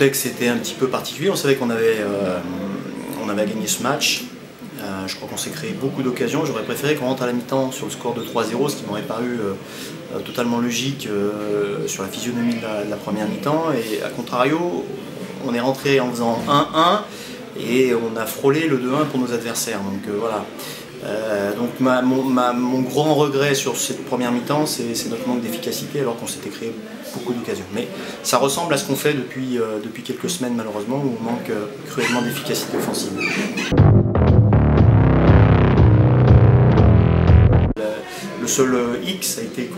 contexte était un petit peu particulier. On savait qu'on avait gagné ce match. Je crois qu'on s'est créé beaucoup d'occasions. J'aurais préféré qu'on rentre à la mi-temps sur le score de 3-0, ce qui m'aurait paru totalement logique sur la physionomie de la première mi-temps. Et à contrario, on est rentré en faisant 1-1 et on a frôlé le 2-1 pour nos adversaires. Donc voilà. Donc mon grand regret sur cette première mi-temps, c'est notre manque d'efficacité alors qu'on s'était créé beaucoup d'occasions. Mais ça ressemble à ce qu'on fait depuis quelques semaines malheureusement, où on manque cruellement d'efficacité offensive. Le seul X a été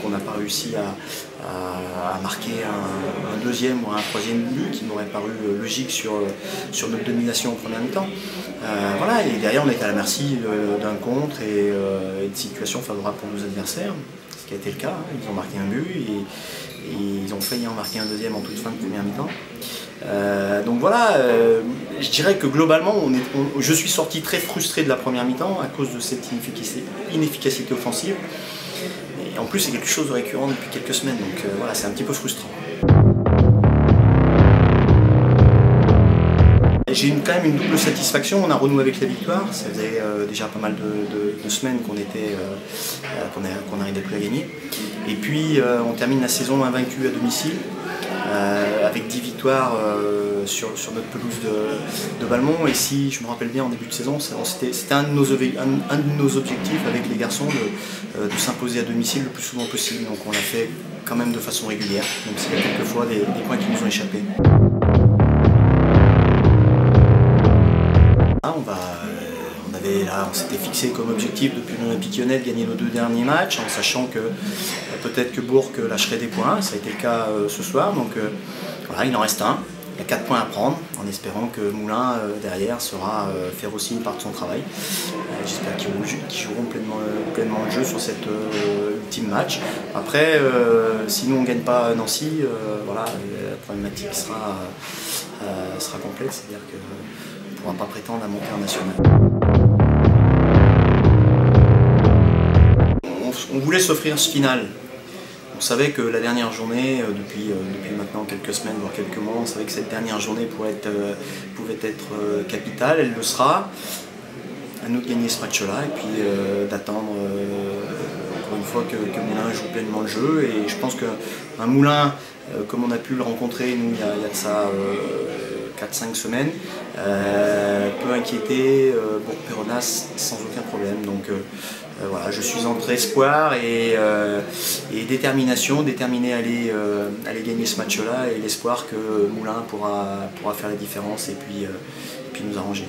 qu'on n'a pas réussi à marquer un deuxième ou un troisième but qui m'aurait paru logique sur notre domination en première mi-temps. Voilà, et derrière on était à la merci d'un contre et de situations favorables pour nos adversaires, ce qui a été le cas. Ils ont marqué un but et ils ont failli en marquer un deuxième en toute fin de première mi-temps. Donc voilà, je dirais que globalement, je suis sorti très frustré de la première mi-temps à cause de cette inefficacité offensive. Et en plus, c'est quelque chose de récurrent depuis quelques semaines, donc voilà, c'est un petit peu frustrant. J'ai quand même une double satisfaction, on a renoué avec la victoire, ça faisait déjà pas mal de semaines qu'on n'arrivait plus à gagner. Et puis on termine la saison invaincue à domicile, avec 10 victoires sur notre pelouse de Balmont. Et si je me rappelle bien en début de saison, c'était un de nos objectifs avec les garçons de s'imposer à domicile le plus souvent possible. Donc on l'a fait quand même de façon régulière, même s'il y a quelquefois des points qui nous ont échappé. On s'était fixé comme objectif depuis l'Olympique Lyonnais de gagner nos 2 derniers matchs, en sachant que peut-être que Bourg lâcherait des points. Ça a été le cas ce soir, donc voilà, il en reste un. Il y a 4 points à prendre, en espérant que Moulin derrière saura faire aussi une part de son travail. J'espère qu'ils joueront pleinement le jeu sur cet ultime match. Après, si nous on ne gagne pas Nancy, voilà, la problématique sera complexe, c'est-à-dire qu'on ne pourra pas prétendre à monter en national. On voulait s'offrir ce final. On savait que la dernière journée, depuis maintenant quelques semaines, voire quelques mois, on savait que cette dernière journée pouvait être capitale, elle le sera. À nous de gagner ce match-là et puis d'attendre encore une fois que Moulin joue pleinement le jeu. Et je pense qu'un Moulin, comme on a pu le rencontrer nous il y a de ça 4-5 semaines, peut inquiéter Bourg-Péronnas sans aucun problème. Donc voilà, je suis entre espoir et détermination, déterminé à aller gagner ce match-là et l'espoir que Moulin pourra faire la différence et puis nous arranger.